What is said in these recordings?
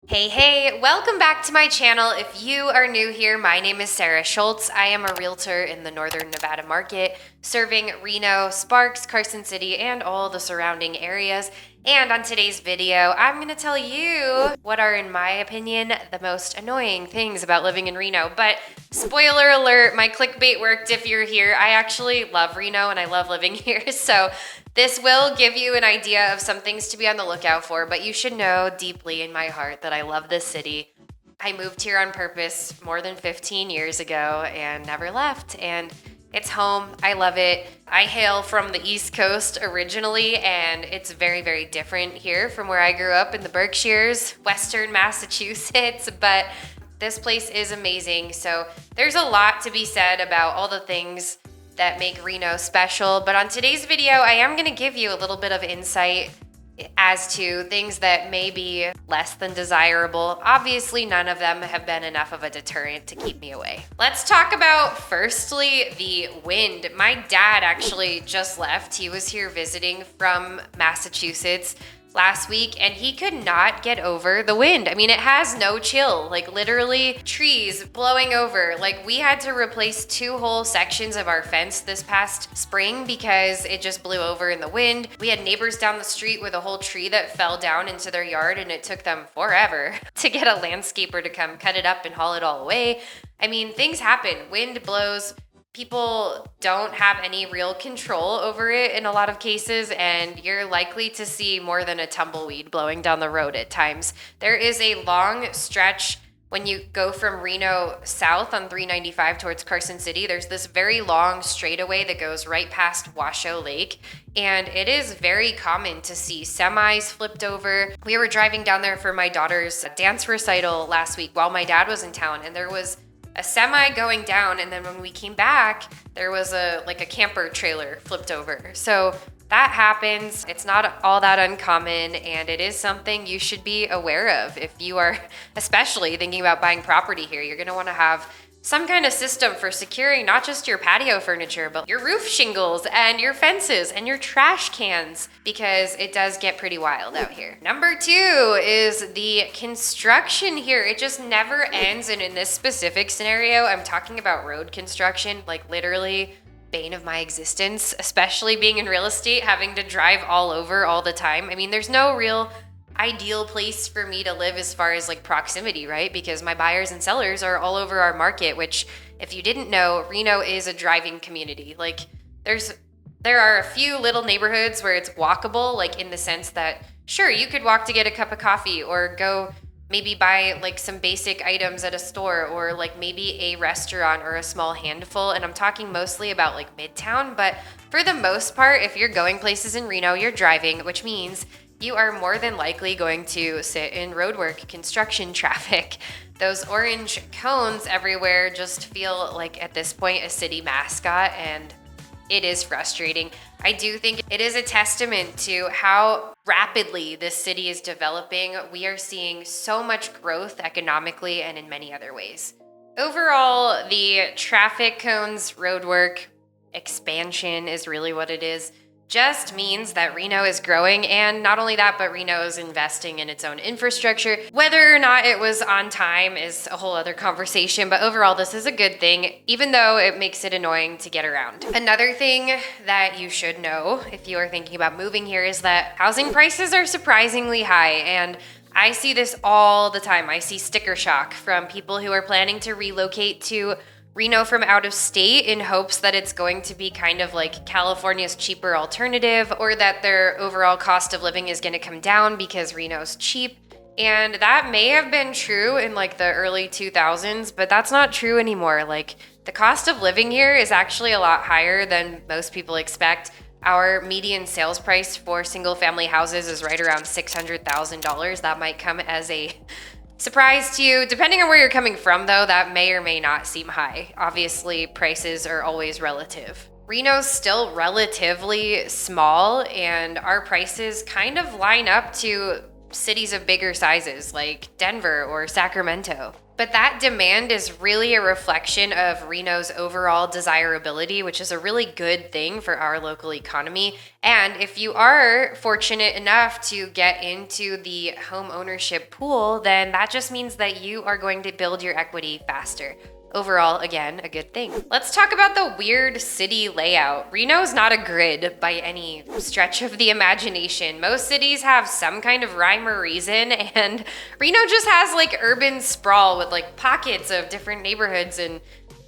Hey, welcome back to my channel. If you are new here, my name is Sarah Schultz. I am a realtor in the Northern Nevada market, serving Reno, Sparks, Carson City, and all the surrounding areas. And on today's video, I'm going to tell you what are, in my opinion, the most annoying things about living in Reno. But spoiler alert, my clickbait worked if you're here. I actually love Reno and I love living here. So this will give you an idea of some things to be on the lookout for, but you should know deeply in my heart that I love this city. I moved here on purpose more than 15 years ago and never left, and it's home. I love it. I hail from the East Coast originally, and it's very, very different here from where I grew up in the Berkshires, Western Massachusetts, but this place is amazing. So there's a lot to be said about all the things that make Reno special, but on today's video, I am gonna give you a little bit of insight as to things that may be less than desirable. Obviously, none of them have been enough of a deterrent to keep me away. Let's talk about, firstly, the wind. My dad actually just left. He was here visiting from Massachusetts last week, and he could not get over the wind. I mean, it has no chill, like literally trees blowing over. Like, we had to replace 2 whole sections of our fence this past spring because it just blew over in the wind. We had neighbors down the street with a whole tree that fell down into their yard, and it took them forever to get a landscaper to come cut it up and haul it all away. I mean, things happen. Wind blows. People don't have any real control over it in a lot of cases, and you're likely to see more than a tumbleweed blowing down the road at times. There is a long stretch when you go from Reno south on 395 towards Carson City. There's this very long straightaway that goes right past Washoe Lake, and it is very common to see semis flipped over. We were driving down there for my daughter's dance recital last week while my dad was in town, and there was a semi going down, and then when we came back, there was a camper trailer flipped over. So that happens. It's not all that uncommon, and it is something you should be aware of if you are especially thinking about buying property here. You're going to want to have some kind of system for securing not just your patio furniture, but your roof shingles and your fences and your trash cans, because it does get pretty wild out here. Number 2 is the construction here. It just never ends. And in this specific scenario, I'm talking about road construction, like literally bane of my existence, especially being in real estate, having to drive all over all the time. I mean, there's no real ideal place for me to live as far as like proximity, right? Because my buyers and sellers are all over our market, which, if you didn't know, Reno is a driving community. Like there are a few little neighborhoods where it's walkable, like in the sense that sure, you could walk to get a cup of coffee or go maybe buy like some basic items at a store, or like maybe a restaurant or a small handful. And I'm talking mostly about like Midtown, but for the most part, if you're going places in Reno, you're driving, which means you are more than likely going to sit in roadwork construction traffic. Those orange cones everywhere just feel like, at this point, a city mascot, and it is frustrating. I do think it is a testament to how rapidly this city is developing. We are seeing so much growth economically and in many other ways. Overall, the traffic cones, roadwork, expansion is really what it is, just means that Reno is growing, and not only that, but Reno is investing in its own infrastructure. Whether or not it was on time is a whole other conversation, but overall this is a good thing, even though it makes it annoying to get around. Another thing that you should know if you are thinking about moving here is that housing prices are surprisingly high, and I see this all the time. I see sticker shock from people who are planning to relocate to Reno from out of state in hopes that it's going to be kind of like California's cheaper alternative, or that their overall cost of living is going to come down because Reno's cheap. And that may have been true in like the early 2000s, but that's not true anymore. Like, the cost of living here is actually a lot higher than most people expect. Our median sales price for single family houses is right around $600,000. That might come as a surprise to you. Depending on where you're coming from, though, that may or may not seem high. Obviously, prices are always relative. Reno's still relatively small, and our prices kind of line up to cities of bigger sizes like Denver or Sacramento. But that demand is really a reflection of Reno's overall desirability, which is a really good thing for our local economy. And if you are fortunate enough to get into the home ownership pool, then that just means that you are going to build your equity faster. Overall, again, a good thing. Let's talk about the weird city layout. Reno is not a grid by any stretch of the imagination. Most cities have some kind of rhyme or reason, and Reno just has like urban sprawl with like pockets of different neighborhoods and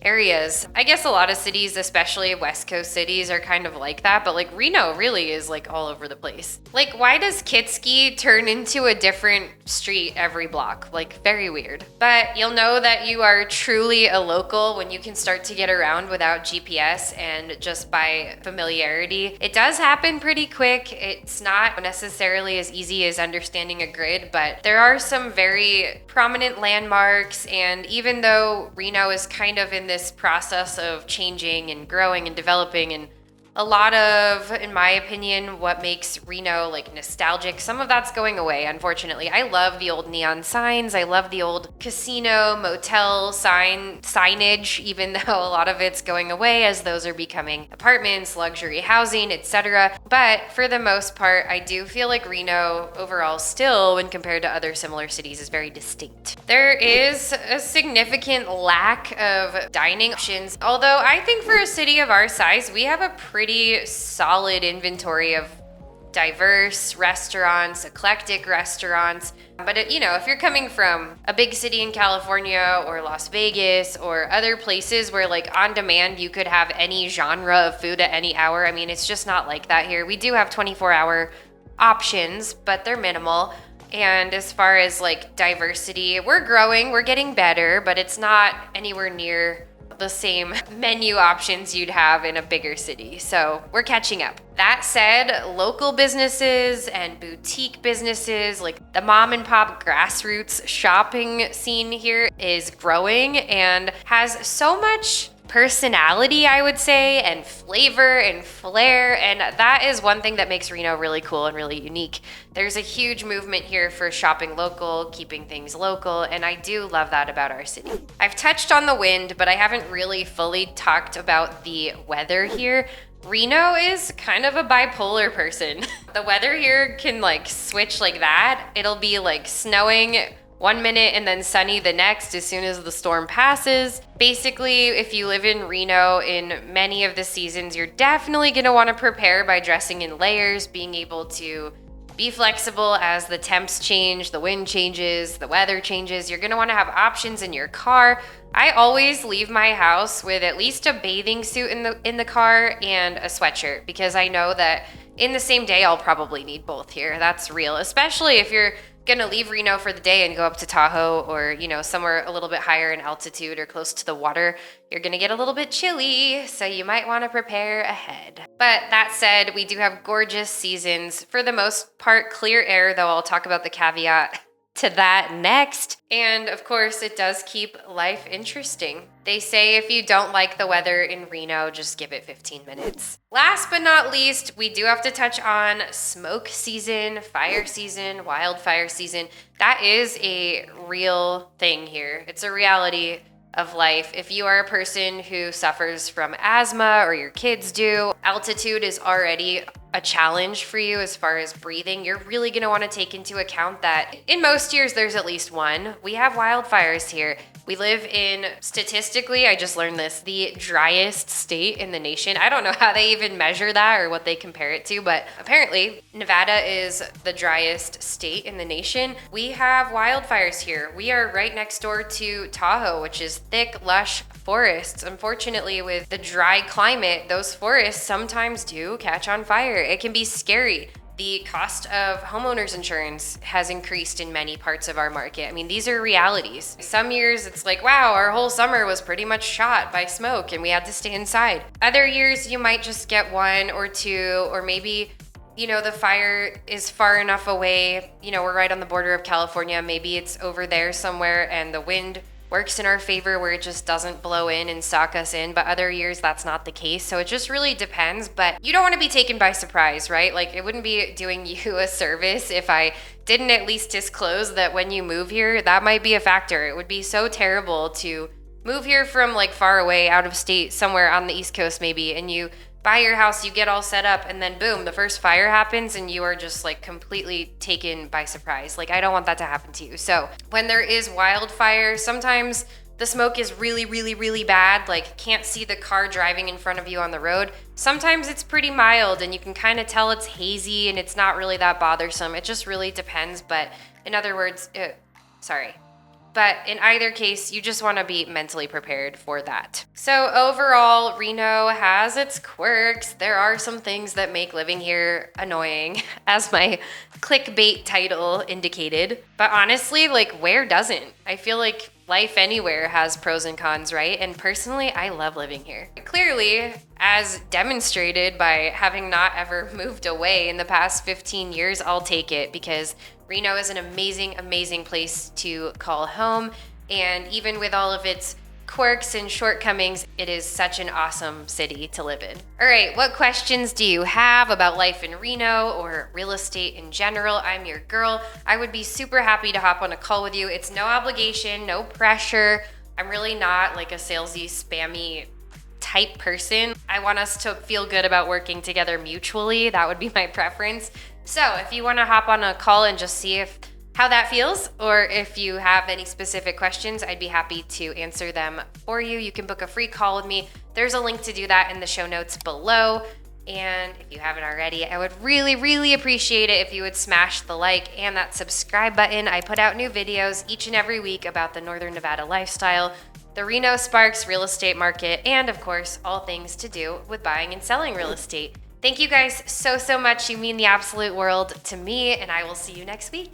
areas. I guess a lot of cities, especially West Coast cities, are kind of like that, but like Reno really is like all over the place. Like, why does Kitski turn into a different street every block? Like, very weird. But you'll know that you are truly a local when you can start to get around without GPS and just by familiarity. It does happen pretty quick. It's not necessarily as easy as understanding a grid, but there are some very prominent landmarks, and even though Reno is kind of in this process of changing and growing and developing, and a lot of, in my opinion, what makes Reno like nostalgic, some of that's going away, unfortunately. I love the old neon signs. I love the old casino, motel signage, even though a lot of it's going away as those are becoming apartments, luxury housing, etc. But for the most part, I do feel like Reno overall still, when compared to other similar cities, is very distinct. There is a significant lack of dining options, although I think for a city of our size, we have a pretty solid inventory of diverse restaurants, eclectic restaurants. But if you're coming from a big city in California or Las Vegas or other places where like on demand you could have any genre of food at any hour, I mean, it's just not like that here. We do have 24-hour options, but they're minimal. And as far as like diversity, we're growing, we're getting better, but it's not anywhere near the same menu options you'd have in a bigger city. So we're catching up. That said, local businesses and boutique businesses, like the mom and pop grassroots shopping scene here, is growing and has so much personality, I would say, and flavor and flair, and that is one thing that makes Reno really cool and really unique. There's a huge movement here for shopping local, keeping things local, and I do love that about our city. I've touched on the wind, but I haven't really fully talked about the weather here. Reno is kind of a bipolar person. The weather here can like switch like that. It'll be like snowing one minute and then sunny the next as soon as the storm passes. Basically, if you live in Reno in many of the seasons, you're definitely gonna wanna prepare by dressing in layers, being able to be flexible as the temps change, the wind changes, the weather changes. You're gonna wanna have options in your car. I always leave my house with at least a bathing suit in the car and a sweatshirt, because I know that in the same day I'll probably need both here. That's real, especially if you're gonna leave Reno for the day and go up to Tahoe or somewhere a little bit higher in altitude or close to the water. You're gonna get a little bit chilly, so you might want to prepare ahead. But that said, we do have gorgeous seasons. For the most part, clear air, though I'll talk about the caveat to that next. And of course, it does keep life interesting. They say if you don't like the weather in Reno, just give it 15 minutes. Last but not least, we do have to touch on smoke season, fire season, wildfire season. That is a real thing here. It's a reality of life. If you are a person who suffers from asthma, or your kids do, altitude is already a challenge for you as far as breathing. You're really going to want to take into account that in most years there's at least one. We have wildfires here. We live in, statistically, I just learned this, the driest state in the nation. I don't know how they even measure that or what they compare it to, but apparently Nevada is the driest state in the nation. We have wildfires here. We are right next door to Tahoe, which is thick, lush forests. Unfortunately, with the dry climate, those forests sometimes do catch on fire. It can be scary. The cost of homeowners insurance has increased in many parts of our market. I mean, these are realities. Some years it's like, wow, our whole summer was pretty much shot by smoke and we had to stay inside. Other years you might just get one or two, or maybe the fire is far enough away. We're right on the border of California. Maybe it's over there somewhere and the wind works in our favor where it just doesn't blow in and sock us in, but other years that's not the case. So it just really depends, but you don't want to be taken by surprise, right? Like, it wouldn't be doing you a service if I didn't at least disclose that when you move here, that might be a factor. It would be so terrible to move here from like far away, out of state, somewhere on the East Coast maybe, and you buy your house, you get all set up, and then boom, the first fire happens and you are just like completely taken by surprise. Like, I don't want that to happen to you. So when there is wildfire, sometimes the smoke is really, really, really bad, like can't see the car driving in front of you on the road. Sometimes it's pretty mild and you can kind of tell it's hazy and it's not really that bothersome. It just really depends. But in other words, But in either case, you just want to be mentally prepared for that. So overall, Reno has its quirks. There are some things that make living here annoying, as my clickbait title indicated. But honestly, like, where doesn't? I feel like life anywhere has pros and cons, right? And personally, I love living here. Clearly, as demonstrated by having not ever moved away in the past 15 years, I'll take it, because Reno is an amazing, amazing place to call home. And even with all of its quirks and shortcomings, it is such an awesome city to live in. All right, what questions do you have about life in Reno or real estate in general? I'm your girl. I would be super happy to hop on a call with you. It's no obligation, no pressure. I'm really not like a salesy, spammy type person. I want us to feel good about working together mutually. That would be my preference. So if you want to hop on a call and just see how that feels, or if you have any specific questions, I'd be happy to answer them for you. You can book a free call with me. There's a link to do that in the show notes below. And if you haven't already, I would really, really appreciate it if you would smash the like and that subscribe button. I put out new videos each and every week about the Northern Nevada lifestyle, the Reno Sparks real estate market, and of course, all things to do with buying and selling real estate. Thank you guys so, so much. You mean the absolute world to me, and I will see you next week.